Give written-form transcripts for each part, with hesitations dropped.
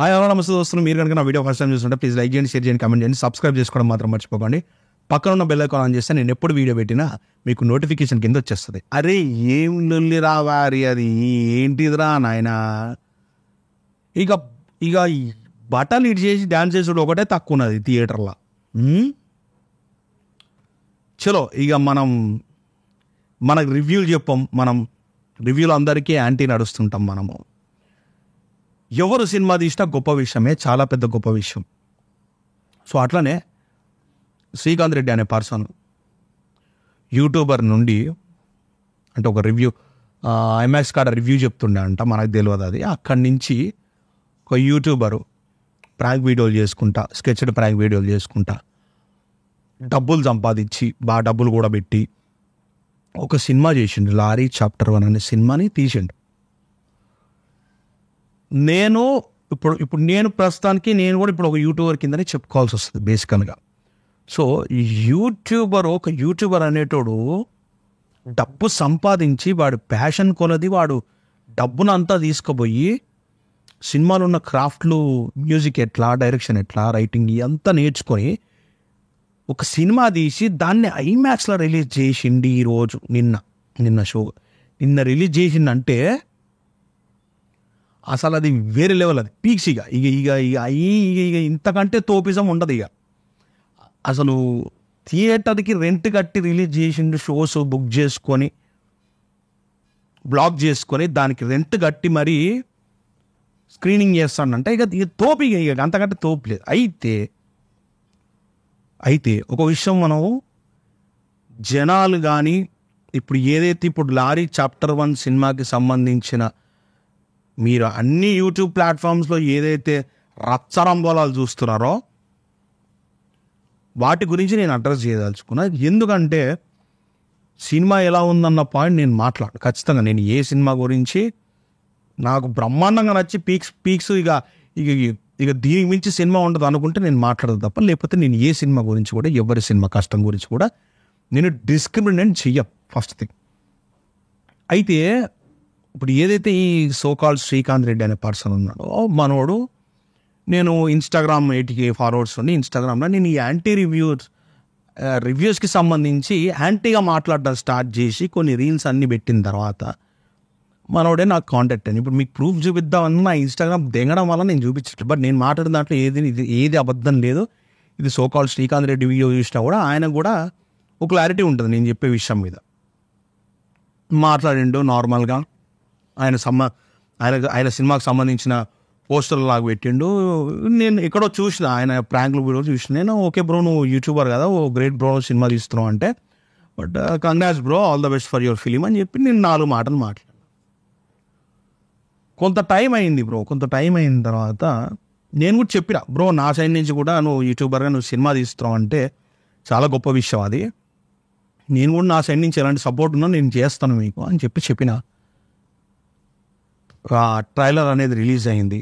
Hi hello నమస్తే దోస్తులు. మీరు కనుక నా వీడియో ఫస్ట్ టైం చూస్తుంటే ప్లీజ్ లైక్ చేయండి, షేర్ చేయండి, కామెంట్ చేయండి, సబ్స్క్రైబ్ చేసుకోవడం మాత్రం మర్చిపోకండి. పక్కన ఉన్న బెల్ ఐకాన్ ఆన్ చేస్తే నేను ఎప్పుడు వీడియో పెట్టినా మీకు నోటిఫికేషన్ కింద వచ్చేస్తుంది. అరే ఏం లొల్లి రావారి, అది ఏంటిదిరా నాయనా. ఇక ఇక ఈ బట్టలు ఇటు చేసి డ్యాన్స్ చేసుడు ఒకటే తక్కువ ఉన్నది థియేటర్లో. చలో ఇక మనకు రివ్యూలు చెప్పాం. మనం రివ్యూలు అందరికీ యాంటీ నడుస్తుంటాం. మనము ఎవరు సినిమా తీసినా గొప్ప విషయమే, చాలా పెద్ద గొప్ప విషయం. సో అట్లనే శ్రీకాంత్ రెడ్డి అనే పర్సన్ యూట్యూబర్ నుండి అంటే ఒక రివ్యూ ఐమాక్స్ కాడ రివ్యూ చెప్తుండే అంట, మనకు తెలియదు అది. అక్కడి నుంచి ఒక యూట్యూబరు ప్రాంక్ వీడియోలు చేసుకుంటా, స్కెచ్డ్ ప్రాంక్ వీడియోలు చేసుకుంటా డబ్బులు సంపాదించి బాగా డబ్బులు కూడా పెట్టి ఒక సినిమా చేసిండు. లారీ చాప్టర్ 1 అనే సినిమాని తీసిండు. నేను ఇప్పుడు ప్రస్తుతానికి నేను కూడా ఇప్పుడు ఒక యూట్యూబర్ కిందనే చెప్పుకోవాల్సి వస్తుంది బేసికల్గా. సో ఒక యూట్యూబర్ అనేటోడు డబ్బు సంపాదించి వాడు ప్యాషన్ కొలది వాడు డబ్బునంతా తీసుకుపోయి సినిమాలో ఉన్న క్రాఫ్ట్లు, మ్యూజిక్ ఎట్లా, డైరెక్షన్ ఎట్లా, రైటింగ్ ఇదంతా నేర్చుకొని ఒక సినిమా తీసి దాన్ని ఐమాక్స్లో రిలీజ్ చేసిండి. ఈరోజు నిన్న రిలీజ్ చేసిండంటే అసలు అది వేరే లెవెల్, అది పీక్స్. ఇక ఇంతకంటే తోపిజం ఉండదు. ఇక అసలు థియేటర్కి రెంట్ కట్టి రిలీజ్ చేసిండు, షోస్ బుక్ చేసుకొని బ్లాక్ చేసుకొని దానికి రెంట్ కట్టి మరీ స్క్రీనింగ్ చేస్తాడంటే ఇక తోపు, ఇక అంతకంటే తోపు లేదు. అయితే ఒక విషయం మనం జనాలు కానీ ఇప్పుడు లారీ చాప్టర్ 1 సినిమాకి సంబంధించిన మీరు అన్ని యూట్యూబ్ ప్లాట్ఫామ్స్లో ఏదైతే రచ్చరంబోలాలు చూస్తున్నారో వాటి గురించి నేను అడ్రస్ చేయదలుచుకున్నా. ఎందుకంటే సినిమా ఎలా ఉందన్న పాయింట్ నేను ఖచ్చితంగా నేను ఏ సినిమా గురించి నాకు బ్రహ్మాండంగా నచ్చి పీక్స్ ఇక దీనికి మించి సినిమా ఉండదు అనుకుంటే నేను మాట్లాడదు తప్ప, లేకపోతే నేను ఏ సినిమా గురించి కూడా, ఎవరి సినిమా కష్టం గురించి కూడా నేను డిస్క్రిమినేట్ చెయ్యం. First thing. అయితే ఇప్పుడు ఏదైతే ఈ సోకాల్డ్ శ్రీకాంత్ రెడ్డి అనే పర్సన్ ఉన్నాడో మనోడు, నేను ఇన్స్టాగ్రామ్ 80K ఫాలోవర్స్ ఉండి ఇన్స్టాగ్రామ్లో నేను ఈ యాంటీ రివ్యూస్కి సంబంధించి యాంటీగా మాట్లాడడం స్టార్ట్ చేసి కొన్ని రీల్స్ అన్నీ పెట్టిన తర్వాత మనోడే నాకు కాంటాక్ట్ అయ్యింది. ఇప్పుడు మీకు ప్రూఫ్ చూపిద్దామని నా ఇన్స్టాగ్రామ్ దిగడం వల్ల నేను చూపించట్లేదు. బట్ నేను మాట్లాడిన దాంట్లో ఏది అబద్ధం లేదు. ఇది సోకాల్డ్ శ్రీకాంత్ రెడ్డి వీడియో చూసినా కూడా ఆయన కూడా ఒక క్లారిటీ ఉంటుంది నేను చెప్పే విషయం మీద. మాట్లాడిండు నార్మల్గా. ఆయన సినిమాకి సంబంధించిన పోస్టర్లు లాగా పెట్టిండు. నేను ఎక్కడో చూసిన ఆయన ప్రాంక్లు వీడియో చూసిన. నేను ఓకే బ్రో, నువ్వు యూట్యూబర్ కదా, ఓ గ్రేట్ బ్రో, సినిమా తీస్తున్నావు అంటే, but congrats bro, all the best for your film అని చెప్పి నేను 4 మాటలు మాట్లాడాను. కొంత టైం అయిన తర్వాత నేను కూడా చెప్పిన, బ్రో నా సైడ్ నుంచి కూడా నువ్వు యూట్యూబర్గా నువ్వు సినిమా తీస్తున్నావు అంటే చాలా గొప్ప విషయం అది. నేను కూడా నా సైడ్ నుంచి ఎలాంటి సపోర్ట్ ఉన్నా నేను చేస్తాను మీకు అని చెప్పిన. ట్రైలర్ అనేది రిలీజ్ అయింది.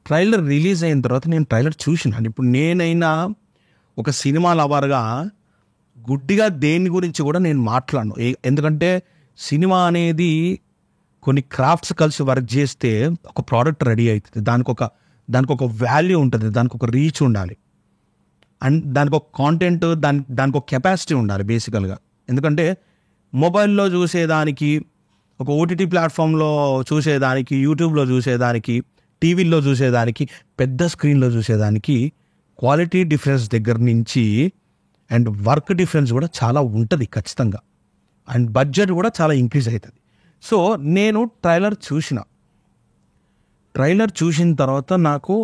ట్రైలర్ రిలీజ్ అయిన తర్వాత నేను ట్రైలర్ చూసినాను. ఇప్పుడు నేనైనా ఒక సినిమా లవర్గా గుడ్డిగా దేని గురించి కూడా నేను మాట్లాడను. ఎందుకంటే సినిమా అనేది కొన్ని క్రాఫ్ట్స్ కలిసి వర్క్ చేస్తే ఒక ప్రోడక్ట్ రెడీ అవుతుంది. దానికి ఒక వాల్యూ ఉంటుంది, దానికి ఒక రీచ్ ఉండాలి, అండ్ దానికి ఒక కాంటెంట్, దానికి ఒక కెపాసిటీ ఉండాలి బేసికల్గా. ఎందుకంటే మొబైల్లో చూసేదానికి, ఒక ఓటీటీ ప్లాట్ఫామ్లో చూసేదానికి, యూట్యూబ్లో చూసేదానికి, టీవీల్లో చూసేదానికి, పెద్ద స్క్రీన్లో చూసేదానికి క్వాలిటీ డిఫరెన్స్ దగ్గర నుంచి అండ్ వర్క్ డిఫరెన్స్ కూడా చాలా ఉంటుంది ఖచ్చితంగా. అండ్ బడ్జెట్ కూడా చాలా ఇంక్రీజ్ అవుతుంది. సో నేను ట్రైలర్ చూసిన తర్వాత నాకు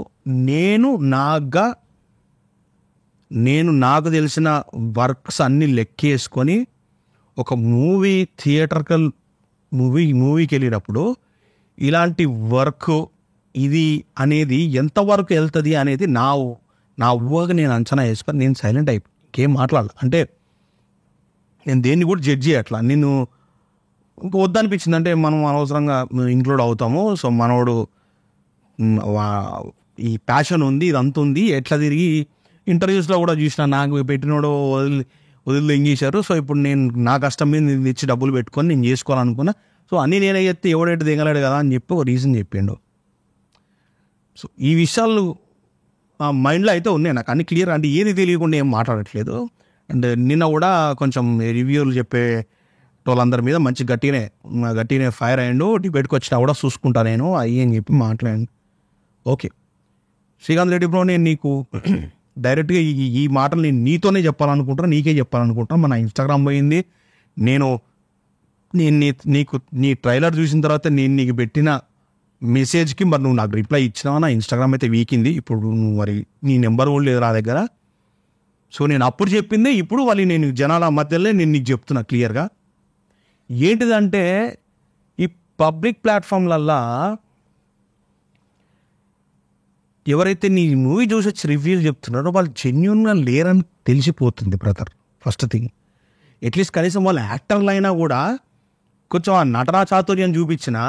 తెలిసిన వర్క్స్ అన్నీ లెక్కేసుకొని ఒక మూవీకి వెళ్ళినప్పుడు ఇలాంటి వర్క్ ఇది అనేది ఎంతవరకు వెళ్తుంది అనేది నా ఊహగా నేను అంచనా వేసుకొని నేను సైలెంట్ అయిపోయి ఇంకేం మాట్లాడాలి. అంటే నేను దేన్ని కూడా జడ్జ్ చేయట్లా. నేను ఇంకా వద్దనిపించింది. అంటే మనం అనవసరంగా ఇంక్లూడ్ అవుతాము. సో మనోడు ఈ ప్యాషన్ ఉంది, ఇదంతా ఉంది, ఎట్లా తిరిగి ఇంటర్వ్యూస్లో కూడా చూసిన నాకు పెట్టినోడు వదిలి ఎంగేశారు. సో ఇప్పుడు నేను నా కష్టం మీద నేను ఇచ్చి డబ్బులు పెట్టుకొని నేను చేసుకోవాలనుకున్నా. సో అన్నీ నేనే చెప్తే ఎవడైతే దిగలేడు కదా అని చెప్పి ఒక రీజన్ చెప్పిండు. సో ఈ విషయాలు మైండ్లో అయితే ఉన్నాయి నాకు, అన్ని క్లియర్. అంటే ఏది తెలియకుండా ఏం మాట్లాడట్లేదు. అండ్ నిన్న కూడా కొంచెం రివ్యూలు చెప్పే వాళ్ళందరి మీద మంచి గట్టిగానే ఫైర్ అయ్యిండు. డిబేట్కి వచ్చినా కూడా చూసుకుంటా నేను అయ్యి అని చెప్పి మాట్లాడండి. ఓకే శ్రీకాంత్ రెడ్డి బ్రో, నేను నీకు డైరెక్ట్గా ఈ మాటలు నేను నీతోనే చెప్పాలనుకుంటున్నా, నీకే చెప్పాలనుకుంటున్నా. మన ఇన్స్టాగ్రామ్ పోయింది, నేను నీకు నీ ట్రైలర్ చూసిన తర్వాత నేను నీకు పెట్టిన మెసేజ్కి మరి నువ్వు నాకు రిప్లై ఇచ్చినావా? నా ఇన్స్టాగ్రామ్ అయితే వీకింది. ఇప్పుడు నువ్వు మరి నీ నెంబర్ కూడా లేదు నా దగ్గర. సో నేను అప్పుడు చెప్పిందే ఇప్పుడు వాళ్ళు నేను జనాల మధ్యలో నేను నీకు చెప్తున్నా క్లియర్గా. ఏంటిదంటే ఈ పబ్లిక్ ప్లాట్ఫామ్లల్లా ఎవరైతే నీ మూవీ చూసి వచ్చి రివ్యూలు చెప్తున్నారో వాళ్ళు జెన్యున్గా లేరని తెలిసిపోతుంది బ్రదర్. ఫస్ట్ థింగ్, అట్లీస్ట్ కనీసం వాళ్ళు యాక్టర్లు అయినా కూడా కొంచెం ఆ నటనా చాతుర్యం చూపించినా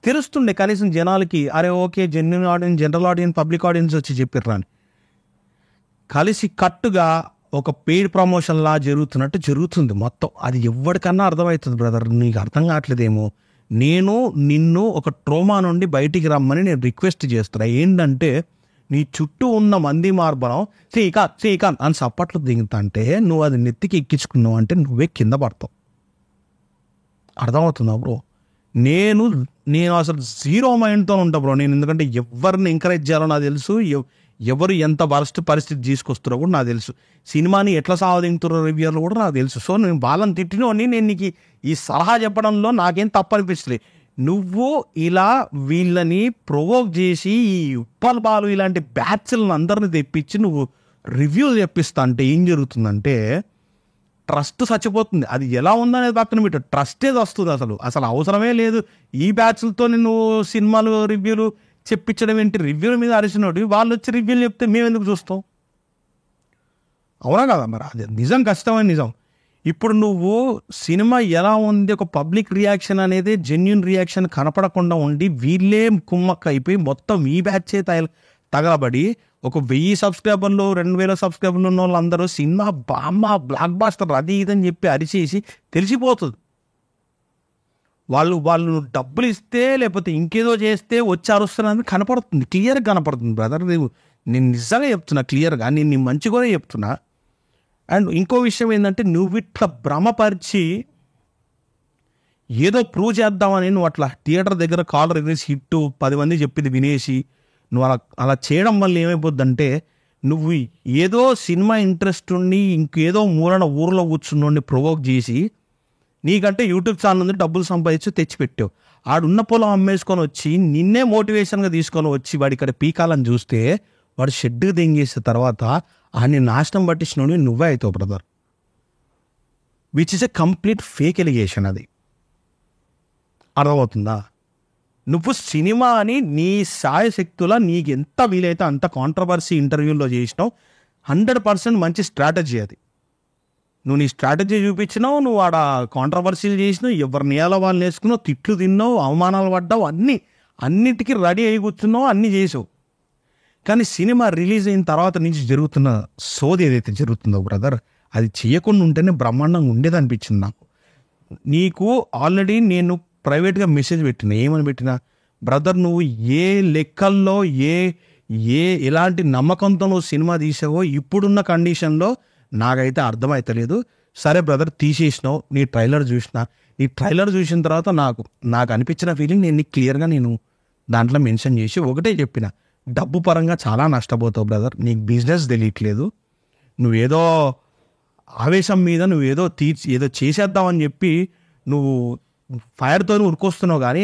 తెలుస్తుండే కనీసం జనాలకి, అరే okay genuine audience, general audience, public audience వచ్చి చెప్పిర్రా అని. కలిసి కట్టుగా ఒక పెయిడ్ ప్రమోషన్ లా జరుగుతున్నట్టు జరుగుతుంది మొత్తం. అది ఎవరికన్నా అర్థమవుతుంది బ్రదర్, నీకు అర్థం కావట్లేదేమో. నేను నిన్ను ఒక ట్రోమా నుండి బయటికి రమ్మని నేను రిక్వెస్ట్ చేస్తున్నా. ఏంటంటే నీ చుట్టూ ఉన్న మంది మార్బలం శ్రీకాంత్ అని సప్పట్లు దిగుతుంటే నువ్వు అది నెత్తికి ఎక్కించుకున్నావు అంటే నువ్వే కింద పడతావు. అర్థమవుతుందా బ్రో? నేను అసలు జీరో మైండ్తో ఉంటా బ్రో నేను. ఎందుకంటే ఎవరిని ఎంకరేజ్ చేయాలో నాకు తెలుసు, ఎవరు ఎంత వరస్ట్ పరిస్థితి తీసుకొస్తారో కూడా నాకు తెలుసు, సినిమాని ఎట్లా సావదింగుతారో రివ్యూర్లు కూడా నాకు తెలుసు. సో నేను వాళ్ళని తిట్టినోని నేను నీకు ఈ సలహా చెప్పడంలో నాకేం తప్పనిపిస్తుంది. నువ్వు ఇలా వీళ్ళని ప్రొవోక్ చేసి ఈ ఉప్పల్ బాలు ఇలాంటి బ్యాచ్లను అందరిని తెప్పించి నువ్వు రివ్యూ చెప్పిస్తా అంటే ఏం జరుగుతుందంటే ట్రస్ట్ చచ్చిపోతుంది. అది ఎలా ఉందనేది పక్కన పెట్టు, ట్రస్టేది వస్తుంది. అసలు అవసరమే లేదు ఈ బ్యాచ్లతో నువ్వు సినిమాలు రివ్యూలు చెప్పించడం ఏంటి? రివ్యూల మీద అరిచినోడు వాళ్ళు వచ్చి రివ్యూలు చెప్తే మేము ఎందుకు చూస్తాం? అవునా కదా? మరి అది నిజం, కష్టమైన నిజం. ఇప్పుడు నువ్వు సినిమా ఎలా ఉంది, ఒక పబ్లిక్ రియాక్షన్ అనేది జెన్యున్ రియాక్షన్ కనపడకుండా ఉండి వీళ్ళే కుమ్మక్క అయిపోయి మొత్తం ఈ బ్యాచే తగలబడి ఒక 1000 సబ్స్క్రైబర్లు 2000 సబ్స్క్రైబర్లు ఉన్న వాళ్ళందరూ సినిమా బామ్మ బ్లాక్ బాస్టర్ అది ఇదని చెప్పి అరిచేసి తెలిసిపోతుంది. వాళ్ళు డబ్బులు ఇస్తే లేకపోతే ఇంకేదో చేస్తే వచ్చి అరుస్తున్నది కనపడుతుంది, క్లియర్గా కనపడుతుంది బ్రదర్. నేను నిజంగా చెప్తున్నా క్లియర్గా, నేను నీ మంచి కూడా చెప్తున్నా. అండ్ ఇంకో విషయం ఏంటంటే నువ్వు ఇట్లా భ్రమపరిచి ఏదో ప్రూవ్ చేద్దామని నువ్వు అట్లా థియేటర్ దగ్గర కాల్ రిలీజ్ హిట్ 10 మంది చెప్పింది వినేసి నువ్వు అలా చేయడం వల్ల ఏమైపోద్దంటే నువ్వు ఏదో సినిమా ఇంట్రెస్ట్ ఉండి ఇంకేదో మూలన ఊర్లో కూర్చున్నోడిని ప్రొవోక్ చేసి నీకంటే యూట్యూబ్ ఛానల్ ఉంది డబ్బులు సంపాదించి తెచ్చిపెట్టావు. ఆడున్న పొలం అమ్మేసుకొని వచ్చి నిన్నే మోటివేషన్గా తీసుకొని వచ్చి వాడి ఇక్కడ పీకాలని చూస్తే వాడు షెడ్కి దెంగేసిన తర్వాత ఆయన్ని నాశనం పట్టించినోడి నువ్వే అవుతావు brother. Which is a complete fake allegation. అది అర్థమవుతుందా? నువ్వు సినిమా అని నీ సాయశక్తుల నీకు ఎంత వీలైతే అంత కాంట్రవర్సీ ఇంటర్వ్యూలో చేసినావు. 100% మంచి స్ట్రాటజీ అది. నువ్వు నీ స్ట్రాటజీ చూపించినావు, నువ్వు ఆడ కాంట్రవర్సీలు చేసినావు, ఎవరిని ఎలా వాళ్ళు వేసుకున్నావు, తిట్లు తిన్నావు, అవమానాలు పడ్డావు, అన్నిటికీ రెడీ అయి కూర్చున్నావు, అన్నీ చేసావు. కానీ సినిమా రిలీజ్ అయిన తర్వాత నుంచి జరుగుతున్న సోది ఏదైతే జరుగుతుందో బ్రదర్, అది చేయకుండా ఉంటేనే బ్రహ్మాండంగా ఉండేది అనిపించింది నాకు. నీకు ఆల్రెడీ నేను ప్రైవేట్గా మెసేజ్ పెట్టినా, ఏమని పెట్టినా, బ్రదర్ నువ్వు ఏ లెక్కల్లో ఎలాంటి నమ్మకంతో నువ్వు సినిమా తీసావో ఇప్పుడున్న కండిషన్లో నాకైతే అర్థమవుతలేదు. సరే బ్రదర్ తీసేసినావు, నీ ట్రైలర్ చూసిన తర్వాత నాకు అనిపించిన ఫీలింగ్ నేను నీకు క్లియర్గా నేను దాంట్లో మెన్షన్ చేసి ఒకటే చెప్పిన, డబ్బు పరంగా చాలా నష్టపోతావు బ్రదర్, నీకు బిజినెస్ తెలియట్లేదు, నువ్వేదో ఆవేశం మీద నువ్వేదో ఏదో చేసేద్దామని చెప్పి నువ్వు ఫైర్తో ఉరికొస్తున్నావు. కానీ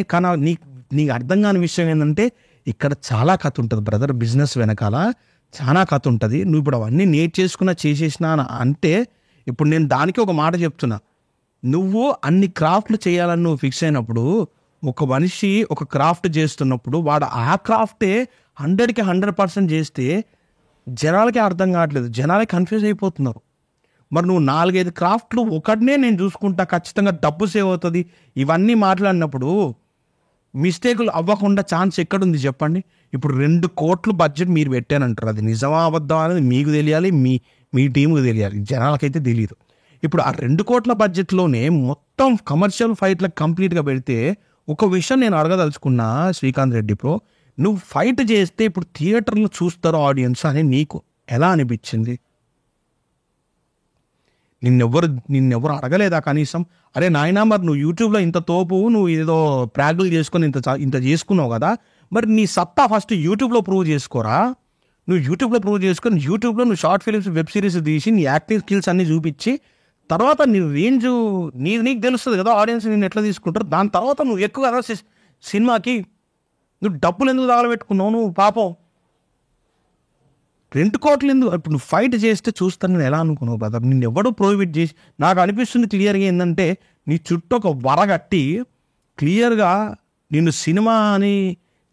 నీకు అర్థం కాని విషయం ఏంటంటే ఇక్కడ చాలా కథ ఉంటుంది బ్రదర్, బిజినెస్ వెనకాల చాలా కథ ఉంటుంది. నువ్వు ఇప్పుడు అవన్నీ చేసేసినా అంటే ఇప్పుడు నేను దానికి ఒక మాట చెప్తున్నా, నువ్వు అన్ని క్రాఫ్ట్లు చేయాలని నువ్వు ఫిక్స్ అయినప్పుడు, ఒక మనిషి ఒక క్రాఫ్ట్ చేస్తున్నప్పుడు వాడు ఆ క్రాఫ్టే 100కి 100% చేస్తే జనాలకి అర్థం కావట్లేదు, జనాలకి కన్ఫ్యూజ్ అయిపోతున్నారు. మరి నువ్వు 4-5 క్రాఫ్ట్లు ఒకటినే నేను చూసుకుంటా, ఖచ్చితంగా డబ్బు సేవ్ అవుతుంది, ఇవన్నీ మాట్లాడినప్పుడు మిస్టేకులు అవ్వకుండా ఛాన్స్ ఎక్కడుంది చెప్పండి? ఇప్పుడు 2 కోట్లు బడ్జెట్ మీరు పెట్టానంటారు, అది నిజమా అబద్ధం అనేది మీకు తెలియాలి, మీ టీంకి తెలియాలి, జనాలకైతే తెలియదు. ఇప్పుడు ఆ 2 కోట్ల బడ్జెట్లోనే మొత్తం కమర్షియల్ ఫైట్లకు కంప్లీట్గా పెడితే ఒక విషయం నేను అడగదలుచుకున్నా శ్రీకాంత్ రెడ్డి బ్రో, నువ్వు ఫైట్ చేస్తే ఇప్పుడు థియేటర్లో చూస్తారు ఆడియన్స్ అని నీకు ఎలా అనిపించింది? నిన్నెవ్వరు అడగలేదా కనీసం? అరే నాయనా, మరి నువ్వు యూట్యూబ్లో ఇంత తోపు, నువ్వు ఏదో ప్రాగులు చేసుకొని ఇంత చేసుకున్నావు కదా, మరి నీ సత్తా ఫస్ట్ యూట్యూబ్లో ప్రూవ్ చేసుకోరా. నువ్వు యూట్యూబ్లో ప్రూవ్ చేసుకొని యూట్యూబ్లో నువ్వు షార్ట్ ఫిలిమ్స్, వెబ్ సిరీస్ తీసి నీ యాక్టింగ్ స్కిల్స్ అన్నీ చూపించి తర్వాత నీ రేంజ్ నీకు తెలుస్తుంది కదా, ఆడియన్స్ నేను ఎట్లా తీసుకుంటారు. దాని తర్వాత నువ్వు ఎక్కువ కదా సినిమాకి నువ్వు డబ్బులు ఎందుకు తగలబెట్టుకున్నావు? నువ్వు పాపం 2 కోట్లు ఎందుకు? ఇప్పుడు నువ్వు ఫైట్ చేస్తే చూస్తాను నేను ఎలా అనుకున్నావు బ్రదర్? నిన్ను ఎవడో ప్రోహిబిట్ చేసి, నాకు అనిపిస్తుంది క్లియర్గా ఏంటంటే నీ చుట్టూ ఒక వరగట్టి క్లియర్గా నిన్ను సినిమా అని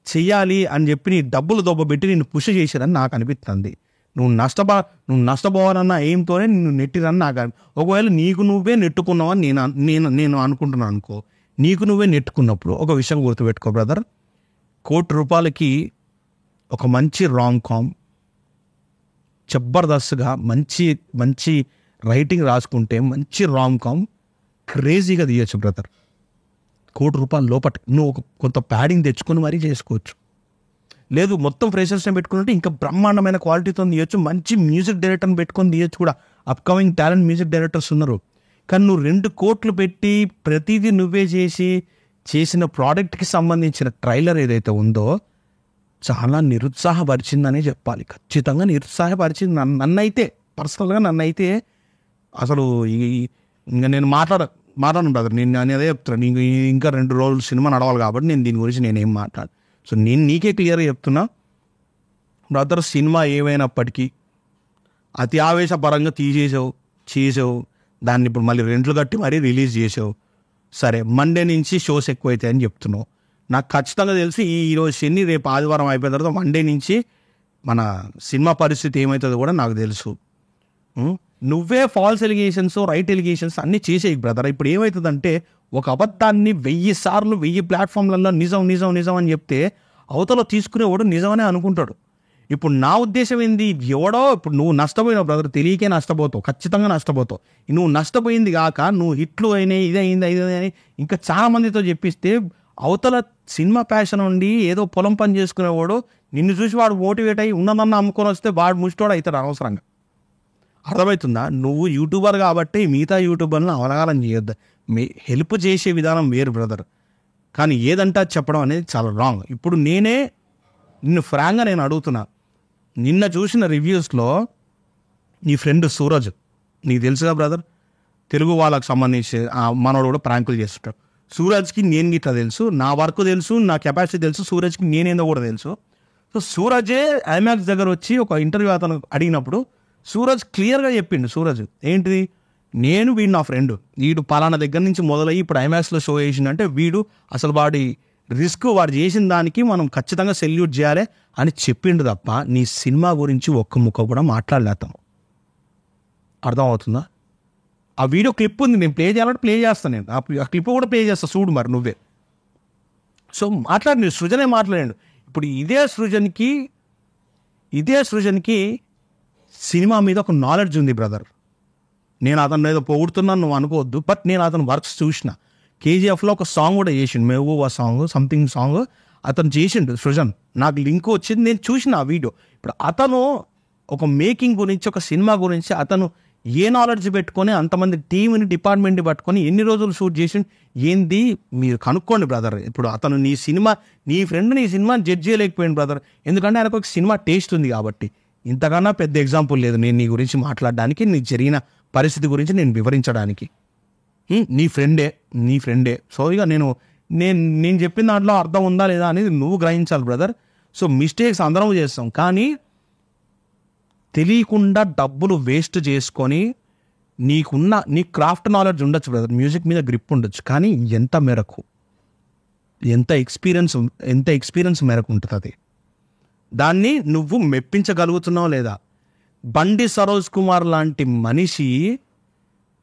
చెయ్యాలి అని చెప్పి నీ డబ్బులు దొబ్బబెట్టి నిన్ను పుష్ చేశారని నాకు అనిపిస్తుంది. నువ్వు నష్టపోవాలన్న ఎయిమ్తోనే నిన్ను నెట్టిరని నాకు ఒకవేళ నీకు నువ్వే నెట్టుకున్నావని నేను అనుకుంటున్నాను అనుకో. నీకు నువ్వే నెట్టుకున్నప్పుడు ఒక విషయం గుర్తుపెట్టుకో బ్రదర్, ₹1,00,00,000 ఒక మంచి రాంగ్ కామ్ జబర్దస్త్గా మంచి రైటింగ్ రాసుకుంటే మంచి రాంగ్ కామ్ క్రేజీగా తీయచ్చు బ్రదర్. ₹1,00,00,000 లోపట నువ్వు కొంత ప్యాడింగ్ తెచ్చుకొని మరీ చేసుకోవచ్చు. లేదు మొత్తం ఫ్రెషర్స్ని పెట్టుకుంటే ఇంకా బ్రహ్మాండమైన క్వాలిటీతో తీయచ్చు. మంచి మ్యూజిక్ డైరెక్టర్ని పెట్టుకొని తీయచ్చు కూడా. అప్కమింగ్ టాలెంట్ మ్యూజిక్ డైరెక్టర్స్ ఉన్నారు. కానీ నువ్వు 2 కోట్లు పెట్టి ప్రతిదీ నువ్వే చేసిన ప్రోడక్ట్కి సంబంధించిన ట్రైలర్ ఏదైతే ఉందో చాలా నిరుత్సాహపరిచిందనే చెప్పాలి. ఖచ్చితంగా నిరుత్సాహపరిచింది. నన్నైతే పర్సనల్గా నన్నైతే అసలు ఇంకా నేను మాట్లాడను బ్రదర్. నేను అదే చెప్తున్నాను, నీకు ఇంకా 2 రోజులు సినిమా నడవాలి కాబట్టి నేను దీని గురించి నేనేం మాట్లాడు. సో నేను నీకే క్లియర్గా చెప్తున్నా బ్రదర్, సినిమా ఏమైనప్పటికీ అతి ఆవేశపరంగా చేసావు దాన్ని ఇప్పుడు మళ్ళీ రెంట్లు కట్టి మరీ రిలీజ్ చేసావు. సరే, మండే నుంచి షోస్ ఎక్కువైతాయి అని చెప్తున్నావు. నాకు ఖచ్చితంగా తెలిసి ఈరోజు శని, రేపు ఆదివారం అయిపోయిన తర్వాత మండే నుంచి మన సినిమా పరిస్థితి ఏమవుతుందో కూడా నాకు తెలుసు. నువ్వే ఫాల్స్ ఎలిగేషన్స్, రైట్ ఎలిగేషన్స్ అన్నీ చేసేయి బ్రదర్. ఇప్పుడు ఏమవుతుందంటే ఒక అబద్ధాన్ని 1000 సార్లు 1000 ప్లాట్ఫామ్లలో నిజం అని చెప్తే అవతల తీసుకునేవాడు నిజమనే అనుకుంటాడు. ఇప్పుడు నా ఉద్దేశం ఏంది, ఎవడో ఇప్పుడు నువ్వు నష్టపోయినావు బ్రదర్, తెలియకే నష్టపోతావు, ఖచ్చితంగా నష్టపోతావు. నువ్వు నష్టపోయింది కాక నువ్వు హిట్లు అయినాయి, ఇదైంది ఇంకా చాలా మందితో చెప్పిస్తే అవతల సినిమా ప్యాషన్ ఉండి ఏదో పొలం పని చేసుకునేవాడు నిన్ను చూసి వాడు మోటివేట్ అయ్యి ఉన్నదన్న అమ్ముకొని వస్తే వాడు ముష్టోడు అవుతాడు అనవసరంగా. అర్థమవుతుందా? నువ్వు యూట్యూబర్ కాబట్టి మిగతా యూట్యూబర్లను అవగాహన చేయొద్దు. హెల్ప్ చేసే విధానం వేరు బ్రదర్, కానీ ఏదంటే చెప్పడం అనేది చాలా రాంగ్. ఇప్పుడు నిన్ను ఫ్రాంక్గా నేను అడుగుతున్నా, నిన్న చూసిన రివ్యూస్లో నీ ఫ్రెండ్ సూరజ్, నీకు తెలుసుగా బ్రదర్, తెలుగు వాళ్ళకి సంబంధించి మనోడు కూడా ప్రాంకులు చేస్తుంటాడు. సూరజ్కి నేను గిట్లా తెలుసు, నా వర్క్ తెలుసు, నా కెపాసిటీ తెలుసు, సూరజ్కి నేనేందో కూడా తెలుసు. సో సూరజే ఐమాక్స్ దగ్గర వచ్చి ఒక ఇంటర్వ్యూ అతను అడిగినప్పుడు సూరజ్ క్లియర్గా చెప్పిండు. సూరజ్ ఏంటిది, వీడు నా ఫ్రెండ్, వీడు పలానా దగ్గర నుంచి మొదలయ్యి ఇప్పుడు ఐమాక్స్లో షో చేసిందంటే వీడు అసలు వాడి రిస్క్, వాడు చేసిన దానికి మనం ఖచ్చితంగా సెల్యూట్ చేయాలి అని చెప్పిండు తప్ప నీ సినిమా గురించి ఒక్క ముక్క కూడా మాట్లాడలేతాము. అర్థమవుతుందా? ఆ వీడియో క్లిప్ ఉంది, నేను ప్లే చేయాలంటే ప్లే చేస్తాను. నేను ఆ క్లిప్ కూడా ప్లే చేస్తాను, చూడు మరి నువ్వే. సో మాట్లాడి సృజనే మాట్లాడాడు. ఇప్పుడు ఇదే సృజన్కి సినిమా మీద ఒక నాలెడ్జ్ ఉంది బ్రదర్. నేను అతను ఏదో పొగుడుతున్నాను నువ్వు అనుకోవద్దు, బట్ నేను అతను వర్క్స్ చూసిన. కేజీఎఫ్లో ఒక సాంగ్ కూడా చేసిండు, మెహబూబా సాంగ్, సంథింగ్ సాంగ్ అతను చేసిండు సృజన్. నాకు లింక్ వచ్చింది, నేను చూసిన ఆ వీడియో. ఇప్పుడు అతను ఒక మేకింగ్ గురించి, ఒక సినిమా గురించి అతను ఏ నాలెడ్జ్ పెట్టుకొని అంతమంది టీంని, డిపార్ట్మెంట్ని పట్టుకొని ఎన్ని రోజులు షూట్ చేసి ఏంది మీరు కనుక్కోండి బ్రదర్. ఇప్పుడు అతను నీ ఫ్రెండ్ నీ సినిమా జడ్జ్ చేయలేకపోయింది బ్రదర్, ఎందుకంటే ఆయనకు ఒక సినిమా టేస్ట్ ఉంది కాబట్టి. ఇంతకన్నా పెద్ద ఎగ్జాంపుల్ లేదు నేను నీ గురించి మాట్లాడడానికి, నీకు జరిగిన పరిస్థితి గురించి నేను వివరించడానికి. నీ ఫ్రెండే. సో ఇక నేను చెప్పిన దాంట్లో అర్థం ఉందా లేదా అనేది నువ్వు గ్రహించాలి బ్రదర్. సో మిస్టేక్స్ అందరం చేస్తాం, కానీ తెలియకుండా డబ్బులు వేస్ట్ చేసుకొని నీ క్రాఫ్ట్ నాలెడ్జ్ ఉండొచ్చు బ్రదర్, మ్యూజిక్ మీద గ్రిప్ ఉండొచ్చు, కానీ ఎంత ఎక్స్పీరియన్స్ మేరకు ఉంటుంది అది. దాన్ని నువ్వు మెప్పించగలుగుతున్నావు లేదా? బండి సరోజ్ కుమార్ లాంటి మనిషి,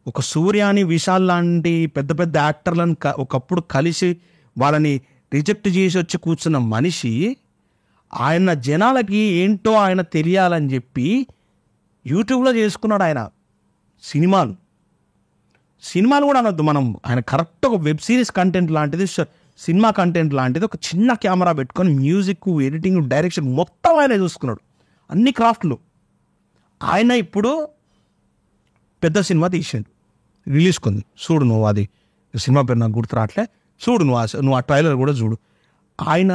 ఒక సూర్యాని, విశాల్ లాంటి పెద్ద పెద్ద యాక్టర్లను ఒకప్పుడు కలిసి వాళ్ళని రిజెక్ట్ చేసి వచ్చి కూర్చున్న మనిషి, ఆయన జనాలకి ఏంటో ఆయన తెలియాలని చెప్పి యూట్యూబ్లో చేసుకున్నాడు. ఆయన సినిమాలు కూడా అనొద్దు మనం, ఆయన కరెక్ట్ ఒక వెబ్ సిరీస్ కంటెంట్ లాంటిది సినిమా కంటెంట్ లాంటిది ఒక చిన్న కెమెరా పెట్టుకొని మ్యూజిక్, ఎడిటింగ్, డైరెక్షన్ మొత్తం ఆయన చూసుకున్నాడు, అన్ని క్రాఫ్ట్లు. ఆయన ఇప్పుడు పెద్ద సినిమా తీసిండు, రిలీజ్ కొంది, చూడు నువ్వు. అది సినిమా పేరు నాకు గుర్తు రావట్లే, చూడు నువ్వు ఆ ట్రైలర్ కూడా చూడు. ఆయన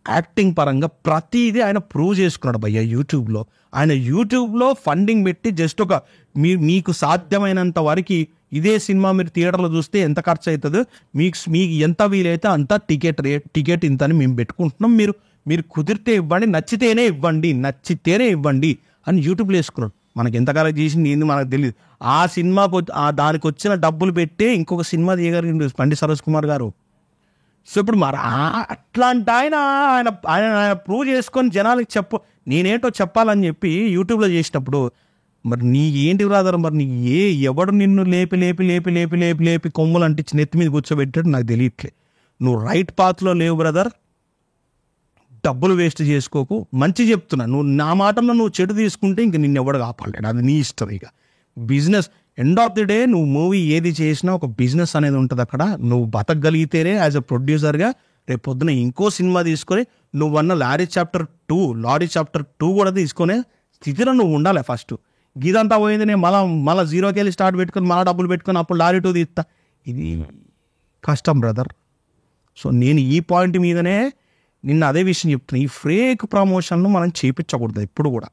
యాక్టింగ్ పరంగా ప్రతిదీ ఆయన ప్రూవ్ చేసుకున్నాడు భయ్య యూట్యూబ్లో. ఆయన యూట్యూబ్లో ఫండింగ్ పెట్టి జస్ట్ ఒక మీకు సాధ్యమైనంత వరకు ఇదే సినిమా మీరు థియేటర్లో చూస్తే ఎంత ఖర్చు అవుతుందో, మీకు ఎంత వీలైతే అంత టికెట్ ఇంత అని మేము పెట్టుకుంటున్నాం, మీరు కుదిరితే ఇవ్వండి, నచ్చితేనే ఇవ్వండి అని యూట్యూబ్లో వేసుకున్నాడు. మనకి ఎంతకాలం చేసింది ఏంది మనకు తెలియదు. ఆ సినిమాకు దానికి వచ్చిన డబ్బులు పెట్టే ఇంకొక సినిమా తీయగలిగింది పండిత్ సరోజ్ కుమార్ గారు. సో ఇప్పుడు మరి అట్లాంటి ఆయన ప్రూవ్ చేసుకొని జనాలకి నేనేంటో చెప్పాలని చెప్పి యూట్యూబ్లో చేసినప్పుడు మరి నీ ఏంటి బ్రదర్, మరి నీ ఎవడు నిన్ను లేపి కొమ్ములు అంటించి నెత్తి మీద కూర్చోబెట్టాడు నాకు తెలియట్లే. నువ్వు రైట్ పాత్లో లేవు బ్రదర్, డబ్బులు వేస్ట్ చేసుకోకు. మంచి చెప్తున్నా, నువ్వు నా మాటల్లో నువ్వు చెడు తీసుకుంటే ఇంక నిన్ను ఎవడు కాపాడలేడు, అది నీ ఇష్టం. ఇక business end of the day నువ్వు మూవీ ఏది చేసినా ఒక బిజినెస్ అనేది ఉంటుంది అక్కడ. నువ్వు బతకగలిగితేనే యాజ్ అ ప్రొడ్యూసర్గా రేపు పొద్దున ఇంకో సినిమా తీసుకొని నువ్వన్న లారీ చాప్టర్ 2 కూడా తీసుకునే స్థితిలో నువ్వు ఉండాలి. ఫస్ట్ గీదంతా పోయింది, నేను మళ్ళీ జీరోకి వెళ్ళి స్టార్ట్ పెట్టుకొని మళ్ళీ డబ్బులు పెట్టుకొని అప్పుడు లారీ 2 తీస్తా, ఇది కష్టం బ్రదర్. సో నేను ఈ పాయింట్ మీదనే నిన్న అదే విషయం చెప్తున్నా, ఈ ఫేక్ ప్రమోషన్ను మనం చేయించకూడదు ఎప్పుడు కూడా.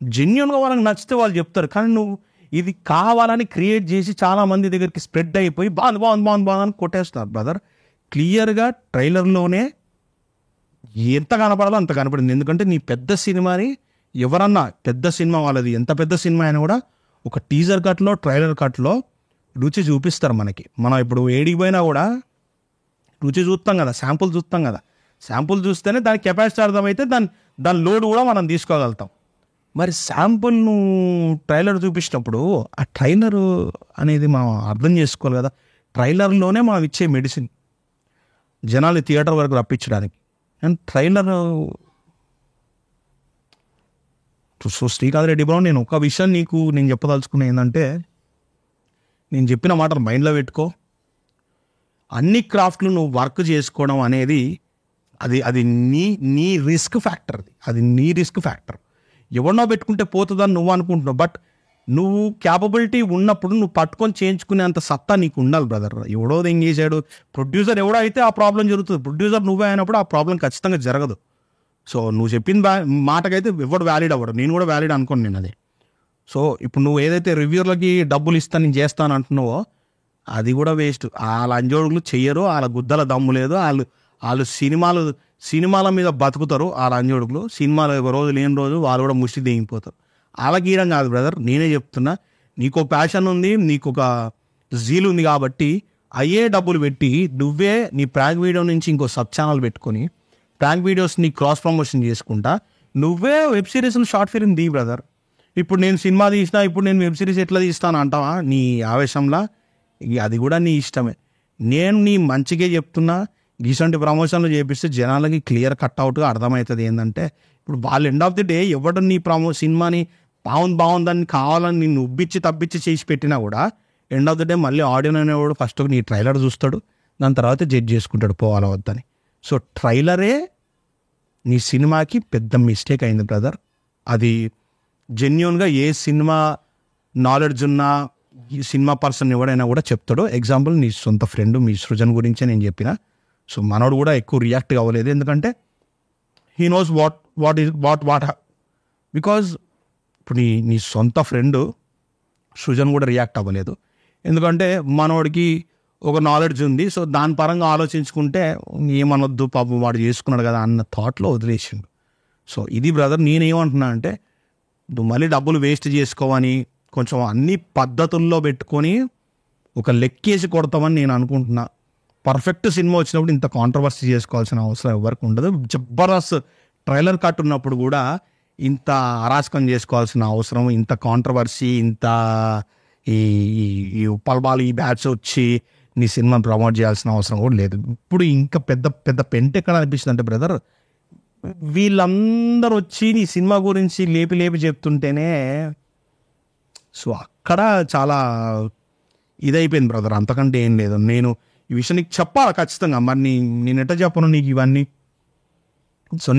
జెన్యున్గా వాళ్ళకి నచ్చితే వాళ్ళు చెప్తారు, కానీ నువ్వు ఇది కావాలని క్రియేట్ చేసి చాలామంది దగ్గరికి స్ప్రెడ్ అయిపోయి బాగుంది అని కొట్టేస్తారు బ్రదర్. క్లియర్గా ట్రైలర్లోనే ఎంత కనపడాలో అంత కనపడింది. ఎందుకంటే నీ పెద్ద సినిమాని ఎవరన్నా, పెద్ద సినిమా వాళ్ళది ఎంత పెద్ద సినిమా అయినా కూడా ఒక టీజర్ కట్లో, ట్రైలర్ కట్లో రుచి చూపిస్తారు మనకి. మనం ఇప్పుడు ఏడికి పోయినా కూడా రుచి చూస్తాం కదా, శాంపుల్ చూస్తాం కదా. శాంపుల్ చూస్తేనే దాని కెపాసిటీ అర్థమైతే దాని లోడ్ కూడా మనం తీసుకోగలుగుతాం. మరి శాంపుల్ను ట్రైలర్ చూపించినప్పుడు ఆ ట్రైలర్ అనేది మనం అర్థం చేసుకోవాలి కదా. ట్రైలర్లోనే మనం ఇచ్చే మెడిసిన్ జనాలు థియేటర్ వరకు రప్పించడానికి. And trailer so Srikanth Reddy bro, నేను ఒక విషయం నేను చెప్పదలుచుకున్నా ఏంటంటే, నేను చెప్పిన మాటలు మైండ్లో పెట్టుకో. అన్ని క్రాఫ్ట్లు నువ్వు వర్క్ చేసుకోవడం అనేది అది నీ రిస్క్ ఫ్యాక్టర్. అది నీ రిస్క్ ఫ్యాక్టర్. ఎవరినో పెట్టుకుంటే పోతుందని నువ్వు అనుకుంటున్నావు, బట్ నువ్వు క్యాపబిలిటీ ఉన్నప్పుడు నువ్వు పట్టుకొని చేయించుకునేంత సత్తా నీకు ఉండాలి బ్రదర్. ఎవడో ఎంగేజ్ ప్రొడ్యూసర్ ఎవడో అయితే ఆ ప్రాబ్లం జరుగుతుంది. ప్రొడ్యూసర్ నువ్వే అయినప్పుడు ఆ ప్రాబ్లం ఖచ్చితంగా జరగదు. సో నువ్వు చెప్పిన మాటకైతే ఎవడు వ్యాలిడ్ అవ్వడు, నేను కూడా వ్యాలిడ్ అనుకోను నేను అది. సో ఇప్పుడు నువ్వు ఏదైతే రివ్యూర్లకి డబ్బులు నేను చేస్తాను అంటున్నావో అది కూడా వేస్ట్. వాళ్ళ అంజోడుగులు చెయ్యరు, వాళ్ళ గుద్దల దమ్ము లేదు, వాళ్ళు సినిమాల మీద బతుకుతారు. వాళ్ళ అంజోడుగులు సినిమాలు ఒక రోజు లేని రోజు వాళ్ళు కూడా ముష్టి దిగిపోతారు. వాళ్ళ గీరం కాదు బ్రదర్, నేనే చెప్తున్నా. నీకు ప్యాషన్ ఉంది, నీకు ఒక జీల్ ఉంది కాబట్టి అయ్యే డబ్బులు పెట్టి నువ్వే నీ ప్రాంక్ వీడియో నుంచి ఇంకో సబ్ ఛానల్ పెట్టుకొని ప్రాంక్ వీడియోస్ని క్రాస్ ప్రమోషన్ చేసుకుంటా నువ్వే వెబ్ సిరీస్ని షార్ట్ ఫిల్మ్ దీ బ్రదర్. ఇప్పుడు నేను సినిమా తీసినా, ఇప్పుడు నేను వెబ్ సిరీస్ ఎట్లా తీస్తాను అంటావా నీ ఆవేశంలా? అది కూడా నీ ఇష్టమే. నేను నీ మంచిగా చెప్తున్నా. ఇటువంటి ప్రమోషన్లు చేపిస్తే జనాలకి క్లియర్ కట్అవుట్గా అర్థమవుతుంది ఏంటంటే, ఇప్పుడు వాళ్ళు ఎండ్ ఆఫ్ ది డే ఎవడు నీ సినిమాని బాగుందని కావాలని నిన్ను ఉబ్బిచ్చి తబ్బిచ్చి చేసి పెట్టినా కూడా ఎండ్ ఆఫ్ ది డే మళ్ళీ ఆడియన్ అనేవాడు ఫస్ట్ నీ ట్రైలర్ చూస్తాడు, దాని తర్వాత జడ్జ్ చేసుకుంటాడు పోవాలా వద్దని. సో ట్రైలరే నీ సినిమాకి పెద్ద మిస్టేక్ అయింది బ్రదర్. అది జెన్యున్గా ఏ సినిమా నాలెడ్జ్ ఉన్న ఈ సినిమా పర్సన్ ఎవడైనా కూడా చెప్తాడు. ఎగ్జాంపుల్ నీ సొంత ఫ్రెండ్ మీ సృజన్ గురించే నేను చెప్పిన. సో మనోడు కూడా ఎక్కువ రియాక్ట్ అవ్వలేదు, ఎందుకంటే హీ నోస్ వాట్ బికాజ్ ఇప్పుడు నీ సొంత ఫ్రెండ్ సృజన్ కూడా రియాక్ట్ అవ్వలేదు, ఎందుకంటే మనోడికి ఒక నాలెడ్జ్ ఉంది. సో దాని పరంగా ఆలోచించుకుంటే ఏమనొద్దు పాపం వాడు చేసుకున్నాడు కదా అన్న థాట్లో వదిలేసిండు. సో ఇది బ్రదర్, నేనేమంటున్నా అంటే నువ్వు మళ్ళీ డబ్బులు వేస్ట్ చేసుకోవని కొంచెం అన్ని పద్ధతుల్లో పెట్టుకొని ఒక లెక్కేసి కొడతామని నేను అనుకుంటున్నా. పర్ఫెక్ట్ సినిమా వచ్చినప్పుడు ఇంత కాంట్రవర్సీ చేసుకోవాల్సిన అవసరం ఎవరికి ఉండదు. జబర్దస్త్ ట్రైలర్ కట్ ఉన్నప్పుడు కూడా ఇంత అరాచకం చేసుకోవాల్సిన అవసరం, ఇంత కాంట్రవర్సీ, ఇంత ఈ ఉప్పల్బాలు ఈ బ్యాచ్ వచ్చి నీ సినిమా ప్రమోట్ చేయాల్సిన అవసరం కూడా లేదు. ఇప్పుడు ఇంకా పెద్ద పెద్ద పెంట ఎక్కడ అనిపిస్తుంది అంటే బ్రదర్, వీళ్ళందరూ వచ్చి నీ సినిమా గురించి లేపి చెప్తుంటేనే సో అక్కడ చాలా ఇదైపోయింది బ్రదర్. అంతకంటే ఏం లేదు. నేను ఈ విషయం నీకు చెప్పాలి ఖచ్చితంగా. మరి నేను ఎట్లా చెప్పను నీకు ఇవన్నీ? సో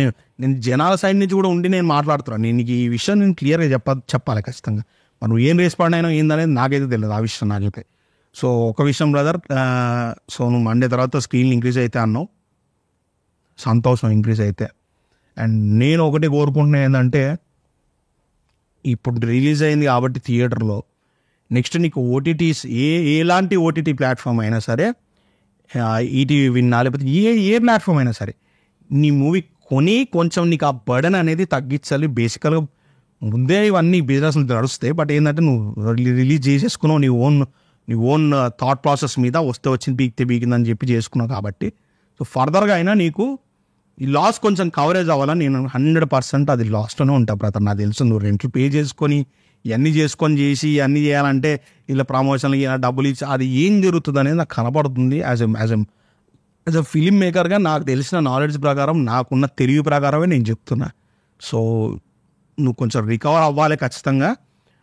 నేను జనాల సైడ్ నుంచి కూడా ఉండి నేను మాట్లాడుతున్నాను. నేను నీకు ఈ విషయం నేను క్లియర్గా చెప్పాలి ఖచ్చితంగా. మరి నువ్వు ఏం రెస్పాండ్ అయినా ఏందనేది నాకైతే తెలియదు ఆ విషయం నాకైతే. సో ఒక విషయం బ్రదర్, సో నువ్వు మండే తర్వాత స్క్రీన్ ఇంక్రీజ్ అయితే అన్నావు, సంతోషం ఇంక్రీజ్ అయితే. అండ్ నేను ఒకటి కోరుకుంటున్నా ఏంటంటే, ఇప్పుడు రిలీజ్ అయింది కాబట్టి థియేటర్లో, నెక్స్ట్ నీకు ఓటీటీస్ ఎలాంటి ఓటీటీ ప్లాట్ఫామ్ అయినా సరే, ఈటీవీ విన్నా లేకపోతే ఏ ప్లాట్ఫామ్ అయినా సరే, నీ మూవీ కొని కొంచెం నీకు ఆ బర్డన్ అనేది తగ్గించాలి. బేసికల్గా ముందే ఇవన్నీ బిజినెస్లు నడుస్తాయి, బట్ ఏంటంటే నువ్వు రిలీజ్ చేసేసుకున్నావు నీ ఓన్ థాట్ ప్రాసెస్ మీద, వస్తే వచ్చింది పీకితే పీకిందని చెప్పి చేసుకున్నావు కాబట్టి, సో ఫర్దర్గా అయినా నీకు ఈ లాస్ కొంచెం కవరేజ్ అవ్వాలని నేను 100% అది లాస్లోనే ఉంటా బ్రదర్. నాకు తెలుసు నువ్వు రెంట్లు పే చేసుకొని ఇవన్నీ చేసి అన్నీ చేయాలంటే ఇలా ప్రమోషన్లు ఇలా డబ్బులు ఇచ్చి అది ఏం జరుగుతుంది అనేది నాకు కనపడుతుంది. యాజ్ ఎ ఫిలిం మేకర్గా నాకు తెలిసిన నాలెడ్జ్ ప్రకారం, నాకున్న తెలివి ప్రకారమే నేను చెప్తున్నా. సో నువ్వు కొంచెం రికవర్ అవ్వాలి ఖచ్చితంగా.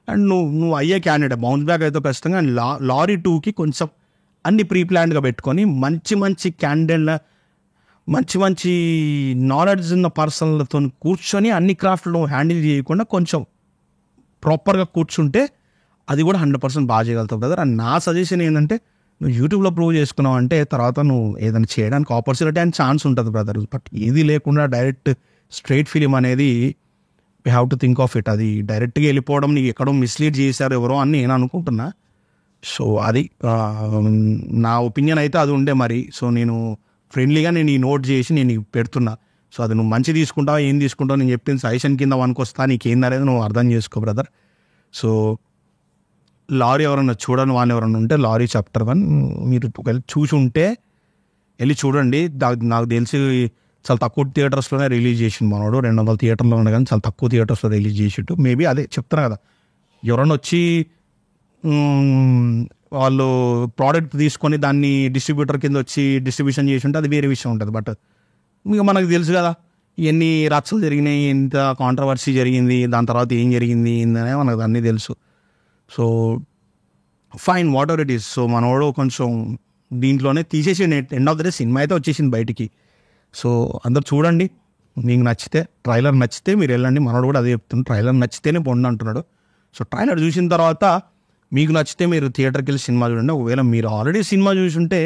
అండ్ నువ్వు అయ్యే క్యాండిడేట్ బౌన్స్ బ్యాక్ అయితే ఖచ్చితంగా. అండ్ లారీ 2కి కొంచెం అన్ని ప్రీ ప్లాన్డ్గా పెట్టుకొని మంచి క్యాండిడేట్, మంచి నాలెడ్జ్ ఉన్న పర్సన్లతో కూర్చొని అన్ని క్రాఫ్ట్లు హ్యాండిల్ చేయకుండా కొంచెం ప్రాపర్గా కూర్చుంటే అది కూడా 100% బాగా చేయగలుగుతావు బ్రదర్. అండ్ నా సజెషన్ ఏంటంటే, నువ్వు యూట్యూబ్లో ప్రూవ్ చేసుకున్నావు అంటే తర్వాత నువ్వు ఏదైనా చేయడానికి ఆపర్చునిటీ అండ్ ఛాన్స్ ఉంటుంది బ్రదర్. బట్ ఏది లేకుండా డైరెక్ట్ స్ట్రైట్ ఫిలిం అనేది we have to think of it. అది డైరెక్ట్గా వెళ్ళిపోవడం, నీకు ఎక్కడో మిస్లీడ్ చేశారు ఎవరో అని నేను అనుకుంటున్నా. సో అది నా ఒపీనియన్ అయితే అది ఉండే మరి. సో నేను ఫ్రెండ్లీగా నేను ఈ నోట్ చేసి నేను పెడుతున్నా. సో అది నువ్వు మంచి తీసుకుంటావా ఏం తీసుకుంటావు నేను చెప్పిన సజెషన్ కింద వనుకొస్తా, నీకేందనేది నువ్వు అర్థం చేసుకో బ్రదర్. సో లారీ ఎవరన్నా చూడని వాళ్ళు ఎవరన్నా ఉంటే లారీ చాప్టర్ 1 మీరు చూసి ఉంటే వెళ్ళి చూడండి. నాకు తెలిసి చాలా తక్కువ థియేటర్స్లోనే రిలీజ్ చేసిండు మనోడు. 200 థియేటర్లో ఉన్నాయి కానీ చాలా తక్కువ థియేటర్స్లో రిలీజ్ చేసిండు. మేబీ అదే చెప్తున్నా కదా, ఎవరన్నా వచ్చి వాళ్ళు ప్రోడక్ట్ తీసుకొని దాన్ని డిస్ట్రిబ్యూటర్ కింద వచ్చి డిస్ట్రిబ్యూషన్ చేసి ఉంటే అది వేరే విషయం ఉంటుంది. బట్ ఇక మనకు తెలుసు కదా ఎన్ని రచ్చలు జరిగినాయి, ఎంత కాంట్రవర్సీ జరిగింది, దాని తర్వాత ఏం జరిగింది ఏందనే మనకు అన్నీ తెలుసు. So fine, what ever it is. So మనోడు కొంచెం దీంట్లోనే తీసేసి end of the day cinema అయితే వచ్చేసింది బయటికి. సో అందరు చూడండి, మీకు నచ్చితే ట్రైలర్ నచ్చితే మీరు వెళ్ళండి. మనోడు కూడా అదే చెప్తున్నాడు, ట్రైలర్ నచ్చితేనే పొండి అంటున్నాడు. సో ట్రైలర్ చూసిన తర్వాత మీకు నచ్చితే మీరు థియేటర్కి వెళ్ళి సినిమా చూడండి. ఒకవేళ మీరు ఆల్రెడీ సినిమా చూసుంటే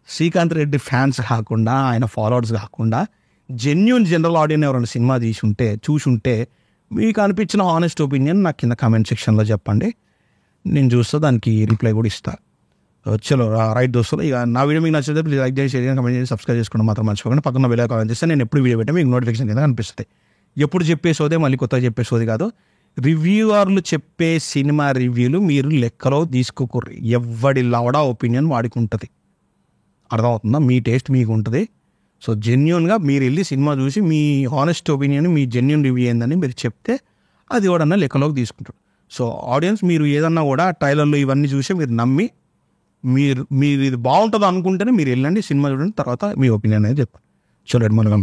శ్రీకాంత్ రెడ్డి ఫ్యాన్స్ కాకుండా, ఆయన ఫాలోవర్స్ కాకుండా జెన్యూన్ జనరల్ ఆడియన్స్ ఎవరైనా సినిమా చూసుంటే మీకు అనిపించిన హానెస్ట్ ఒపీనియన్ నాకు కింద కామెంట్ సెక్షన్లో చెప్పండి. నేను చూస్తా, దానికి రిప్లై కూడా ఇస్తా. చలో రైట్ దోస్తులు, ఇక నా వీడియో మీకు నచ్చితే ప్లీజ్ లైక్ చేసి, షేర్ చేసి, కమెంట్ చేసి, సబ్స్క్రైబ్ చేసుకోవడం మాత్రం మర్చిపోకండి. పక్కన బెల్ ఐకాన్ చేస్తే నేను ఎప్పుడు వీడియో పెట్టా మీకు నోటిఫికేషన్ కింద కనిపిస్తుంది. ఎప్పుడు చెప్పేసోదే, మళ్ళీ కొత్తగా చెప్పేసోది కాదు. రివ్యూవర్లు చెప్పే సినిమా రివ్యూలు మీరు లెక్కలో తీసుకోకూర్రి. ఎవడి లవడా ఒపీనియన్ వాడికి ఉంటుంది, అర్థమవుతుందా? మీ టేస్ట్ మీకు ఉంటుంది. సో జెన్యూన్గా మీరు వెళ్ళి సినిమా చూసి మీ హానెస్ట్ ఒపీనియన్, మీ జెన్యూన్ రివ్యూ ఏందని మీరు చెప్తే అది కూడా లెక్కలోకి తీసుకుంటారు. సో ఆడియన్స్, మీరు ఏదన్నా కూడా ట్రైలర్లు ఇవన్నీ చూసి మీరు నమ్మి మీరు ఇది బాగుంటుంది అనుకుంటేనే మీరు వెళ్ళండి, సినిమా చూడండి, తర్వాత మీ ఒపీనియన్ అనేది చెప్పండి. చూడండి, మనం